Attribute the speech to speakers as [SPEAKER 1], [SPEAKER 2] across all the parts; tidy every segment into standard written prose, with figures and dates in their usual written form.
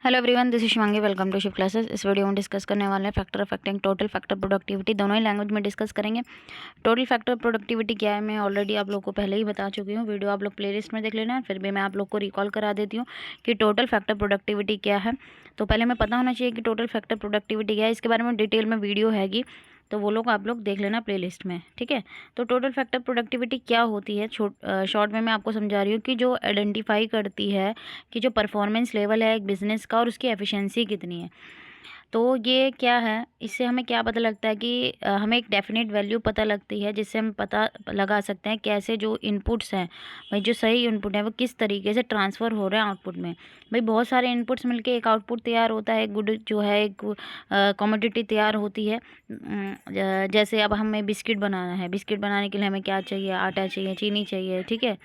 [SPEAKER 1] Hello everyone, this is Shivangi. Welcome to Shiv classes. इस video में discuss करने वाले हैं factor affecting total factor productivity. दोनों ही लैंग्वेज में डिस्कस करेंगे। टोटल फैक्टर प्रोडक्टिविटी क्या है, मैं ऑलरेडी आप लोग को पहले ही बता चुकी हूँ। वीडियो आप लोग प्लेलिस्ट में देख लेना है, फिर भी मैं आप लोग को रिकॉल करा देती हूँ कि टोटल फैक्टर प्रोडक्टिविटी क्या है। तो पहले हमें पता होना चाहिए कि टोटल फैक्टर प्रोडक्टिविटी क्या है। इसके बारे में डिटेल में वीडियो हैगी, तो वो लोग आप लोग देख लेना प्लेलिस्ट में, ठीक है। तो टोटल फैक्टर प्रोडक्टिविटी क्या होती है, शॉर्ट में मैं आपको समझा रही हूँ कि जो आइडेंटिफाई करती है कि जो परफॉर्मेंस लेवल है एक बिज़नेस का और उसकी एफिशिएंसी कितनी है। तो ये क्या है, इससे हमें क्या पता लगता है कि हमें एक डेफिनेट वैल्यू पता लगती है, जिससे हम पता लगा सकते हैं कैसे जो इनपुट्स हैं, भाई जो सही इनपुट है वो किस तरीके से ट्रांसफ़र हो रहे हैं आउटपुट में। भाई बहुत सारे इनपुट्स मिलके एक आउटपुट तैयार होता है, गुड जो है एक कमोडिटी तैयार होती है। जैसे अब हमें बिस्किट बनाना है, बिस्किट बनाने के लिए हमें क्या चाहिए, आटा चाहिए, चीनी चाहिए, ठीक है।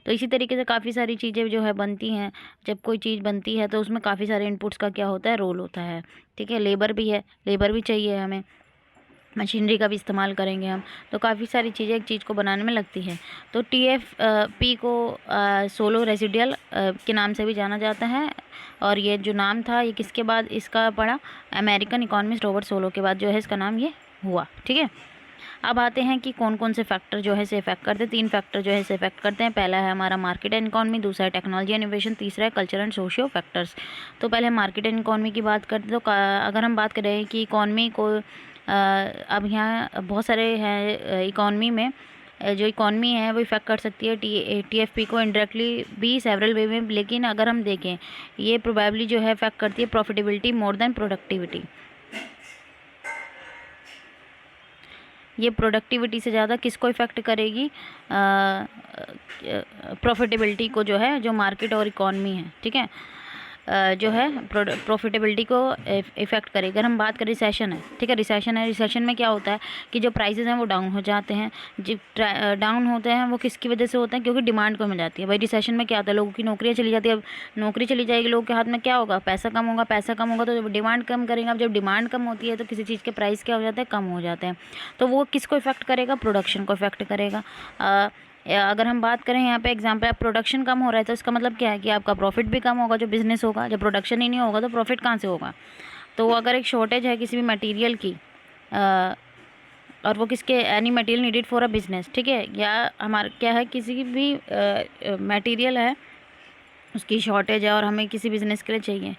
[SPEAKER 1] तो इसी तरीके से काफ़ी सारी चीज़ें जो है बनती हैं। जब कोई चीज़ बनती है तो उसमें काफ़ी सारे इनपुट्स का क्या होता है, रोल होता है, ठीक है। लेबर भी है, लेबर भी चाहिए हमें, मशीनरी का भी इस्तेमाल करेंगे हम। तो काफ़ी सारी चीज़ें एक चीज़ को बनाने में लगती है। तो TFP को सोलो रेसिडियल के नाम से भी जाना जाता है। और ये जो नाम था ये किसके बाद इसका पड़ा, अमेरिकन इकोनॉमिस्ट रॉबर्ट सोलो के बाद जो है इसका नाम ये हुआ, ठीक है। अब आते हैं कि कौन कौन से फैक्टर जो है इसे इफेक्ट करते हैं। 3 फैक्टर जो है इसे इफेक्ट करते हैं। पहला है हमारा मार्केट एंड इकॉनमी, दूसरा है टेक्नोलॉजी एंड इनोवेशन, तीसरा है कल्चर एंड सोशियो फैक्टर्स। तो पहले मार्केट एंड इकॉनमी की बात करते हैं। तो अगर हम बात करें कि इकॉनमी को अब यहाँ बहुत सारे हैं इकॉनमी में, जो इकॉनमी है वो इफेक्ट कर सकती है TFP को इनडायरेक्टली भी सेवरल वे में। लेकिन अगर हम देखें, ये प्रोबेबली जो है इफेक्ट करती है प्रॉफिटेबिलिटी मोर देन प्रोडक्टिविटी। ये प्रोडक्टिविटी से ज़्यादा किसको इफ़ेक्ट करेगी, प्रॉफिटेबिलिटी को, जो है जो मार्केट और इकॉनमी है, ठीक है। जो है प्रॉफिटेबिलिटी को इफ़ेक्ट करेगी। अगर हम बात करें रिसेशन है, ठीक है, रिसेशन है, रिसेशन में क्या होता है कि जो प्राइसेस हैं वो डाउन हो जाते हैं। जो डाउन होते हैं वो किसकी वजह से होते हैं, क्योंकि डिमांड कम हो जाती है। भाई रिसेशन में क्या होता है, लोगों की नौकरियाँ चली जाती है। अब नौकरी चली जाएगी, लोगों के हाथ में क्या होगा, पैसा कम होगा, पैसा कम होगा तो जब डिमांड कम करेंगे। अब जब डिमांड कम होती है तो किसी चीज़ के प्राइस क्या हो जाते हैं, कम हो जाते हैं। तो वो किसको इफ़ेक्ट करेगा, प्रोडक्शन को इफ़ेक्ट करेगा। अगर हम बात करें यहाँ पे एग्जाम्पल, अब प्रोडक्शन कम हो रहा है तो इसका मतलब क्या है कि आपका प्रॉफिट भी कम होगा, जो बिज़नेस होगा। जब प्रोडक्शन ही नहीं होगा तो प्रॉफिट कहाँ से होगा। तो अगर एक शॉर्टेज है किसी भी मटेरियल की, और वो किसके, any material needed for a business, ठीक है, या हमारा क्या है, किसी भी मटेरियल है उसकी शॉर्टेज है और हमें किसी बिज़नेस के लिए चाहिए,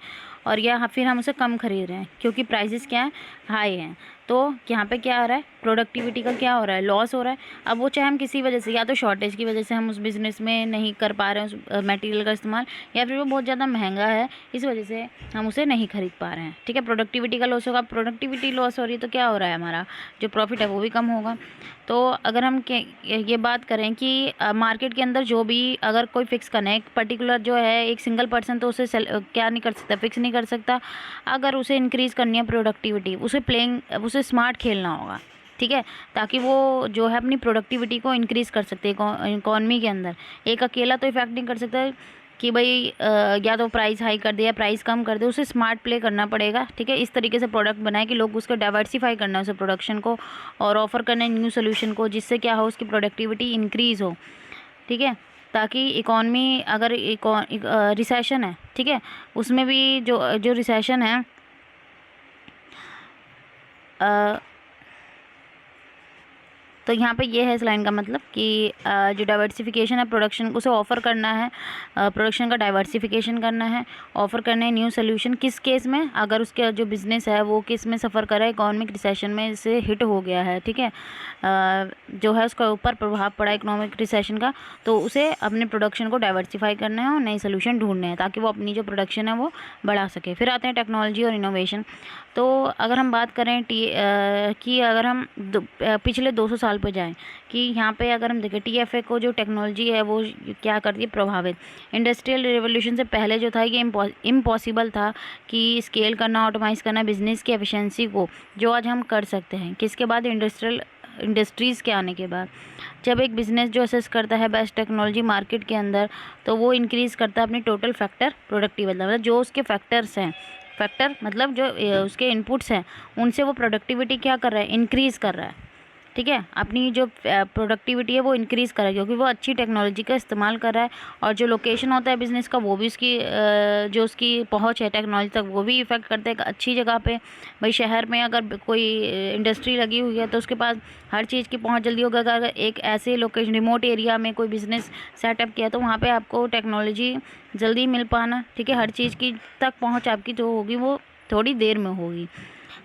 [SPEAKER 1] और या फिर हम उसे कम खरीद रहे हैं क्योंकि प्राइसेस क्या है, हाई हैं। तो यहाँ पे क्या हो रहा है, प्रोडक्टिविटी का क्या हो रहा है, लॉस हो रहा है। अब वो चाहे हम किसी वजह से, या तो शॉर्टेज की वजह से हम उस बिज़नेस में नहीं कर पा रहे हैं उस मटेरियल का इस्तेमाल, या फिर वो बहुत ज़्यादा महंगा है इस वजह से हम उसे नहीं खरीद पा रहे हैं, ठीक है। प्रोडक्टिविटी का लॉस होगा। प्रोडक्टिविटी लॉस हो रही है तो क्या हो रहा है, हमारा जो प्रॉफिट है वो भी कम होगा। तो अगर हम ये बात करें कि मार्केट के अंदर जो भी अगर कोई फिक्स करना है, एक पर्टिकुलर जो है एक सिंगल पर्सन, तो उसे क्या नहीं कर सकता, फिक्स नहीं कर सकता। अगर उसे इंक्रीज़ करनी है प्रोडक्टिविटी, उसे स्मार्ट खेलना होगा, ठीक है, ताकि वो जो है अपनी प्रोडक्टिविटी को इंक्रीज़ कर सकते हैं इकॉनमी के अंदर। एक अकेला तो इफेक्ट नहीं कर सकता कि भाई या तो प्राइस हाई कर दे या प्राइस कम कर दे, उसे स्मार्ट प्ले करना पड़ेगा, ठीक है। इस तरीके से प्रोडक्ट बनाए कि लोग उसको डाइवर्सिफाई करना है, उसे प्रोडक्शन को, और ऑफर करना है न्यू सोल्यूशन को, जिससे क्या हो, उसकी प्रोडक्टिविटी इंक्रीज़ हो, ठीक है। ताकि इकॉनमी, अगर रिसेशन है, ठीक है, उसमें भी जो जो रिसेशन है, तो यहाँ पे ये है इस लाइन का मतलब कि जो डाइवर्सिफिकेशन है प्रोडक्शन, उसे ऑफ़र करना है, प्रोडक्शन का डाइवर्सिफिकेशन करना है, ऑफ़र करना है न्यू सोल्यूशन। किस केस में, अगर उसके जो बिज़नेस है वो किस में सफ़र कर रहा है, इकोनॉमिक रिसेशन में से हिट हो गया है, ठीक है, जो है उसका ऊपर प्रभाव पड़ा इकोनॉमिक रिसेशन का, तो उसे अपने प्रोडक्शन को डाइवर्सिफाई करना है और नए सोल्यूशन ढूंढने हैं ताकि वो अपनी जो प्रोडक्शन है वो बढ़ा सके। फिर आते हैं टेक्नोलॉजी और इनोवेशन। तो अगर हम बात करें कि अगर हम पिछले 200 साल पर जाएं, कि यहाँ पे अगर हम देखें TFA को, जो टेक्नोलॉजी है वो क्या करती है, प्रभावित। इंडस्ट्रियल रिवोल्यूशन से पहले जो था कि इम्पॉसिबल था कि स्केल करना, ऑटोमाइज़ करना बिज़नेस की एफिशिएंसी को, जो आज हम कर सकते हैं। किसके बाद, इंडस्ट्रीज़ के आने के बाद। जब एक बिज़नेस जो असेस करता है बेस्ट टेक्नोलॉजी मार्केट के अंदर, तो वो इंक्रीज़ करता है अपनी टोटल फैक्टर प्रोडक्टिविटी, मतलब जो उसके फैक्टर्स हैं, फैक्टर मतलब जो उसके इनपुट्स हैं, उनसे वो प्रोडक्टिविटी क्या कर रहा है, इंक्रीज़ कर रहा है, ठीक है, अपनी जो प्रोडक्टिविटी है वो इंक्रीज़ करेगा, क्योंकि वो अच्छी टेक्नोलॉजी का इस्तेमाल कर रहा है। और जो लोकेशन होता है बिज़नेस का, वो भी उसकी जो उसकी पहुंच है टेक्नोलॉजी तक, वो भी इफ़ेक्ट करता है। एक अच्छी जगह पे, भाई शहर में अगर कोई इंडस्ट्री लगी हुई है तो उसके पास हर चीज़ की पहुंच जल्दी होगा। अगर एक ऐसे लोकेशन रिमोट एरिया में कोई बिज़नेस सेटअप किया तो वहाँ पे आपको टेक्नोलॉजी जल्दी मिल पाना, ठीक है, हर चीज़ की तक पहुँच आपकी जो होगी वो थोड़ी देर में होगी।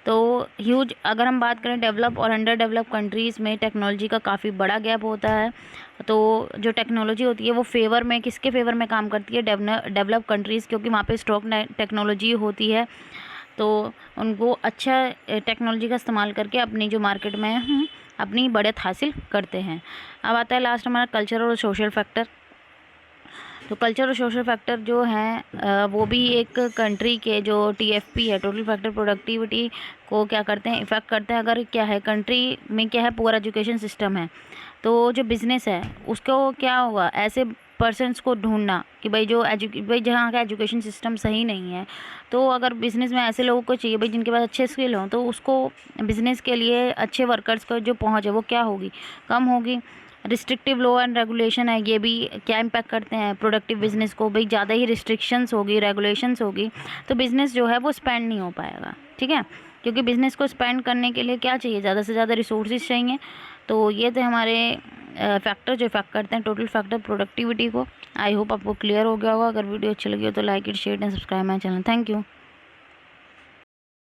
[SPEAKER 1] तो ह्यूज, अगर हम बात करें डेवलप और अंडर डेवलप कंट्रीज़ में टेक्नोलॉजी का काफ़ी बड़ा गैप होता है। तो जो टेक्नोलॉजी होती है वो फेवर में, किसके फेवर में काम करती है? डेवलप कंट्रीज़, क्योंकि वहाँ पे स्ट्रॉन्ग टेक्नोलॉजी होती है। तो उनको अच्छा टेक्नोलॉजी का इस्तेमाल करके अपनी जो मार्केट में अपनी बढ़त हासिल करते हैं। अब आता है लास्ट हमारा कल्चर और सोशल फैक्टर। तो कल्चर और सोशल फैक्टर जो हैं वो भी एक कंट्री के जो टीएफपी है, टोटल फैक्टर प्रोडक्टिविटी को क्या करते हैं, इफ़ेक्ट करते हैं। अगर क्या है कंट्री में, क्या है, पुअर एजुकेशन सिस्टम है, तो जो बिज़नेस है उसको क्या होगा, ऐसे पर्सनस को ढूंढना कि भाई भाई जहाँ का एजुकेशन सिस्टम सही नहीं है, तो अगर बिज़नेस में ऐसे लोगों को चाहिए भाई जिनके पास अच्छे स्किल हों, तो उसको बिज़नेस के लिए अच्छे वर्कर्स को जो पहुँच है वो क्या होगी, कम होगी। रिस्ट्रिक्टिव लॉ एंड रेगुलेशन है, ये भी क्या इम्पैक्ट करते हैं प्रोडक्टिव बिजनेस को। भाई ज़्यादा ही रिस्ट्रिक्शंस होगी, रेगुलेशंस होगी, तो बिज़नेस जो है वो स्पेंड नहीं हो पाएगा, ठीक है, क्योंकि बिज़नेस को स्पेंड करने के लिए क्या चाहिए, ज़्यादा से ज़्यादा रिसोर्सेज चाहिए। तो ये थे हमारे फैक्टर जो इफेक्ट करते हैं टोटल फैक्टर प्रोडक्टिविटी को। आई होप आपको क्लियर हो गया होगा। अगर वीडियो अच्छी लगी हो तो like it, share and subscribe my channel. Thank you.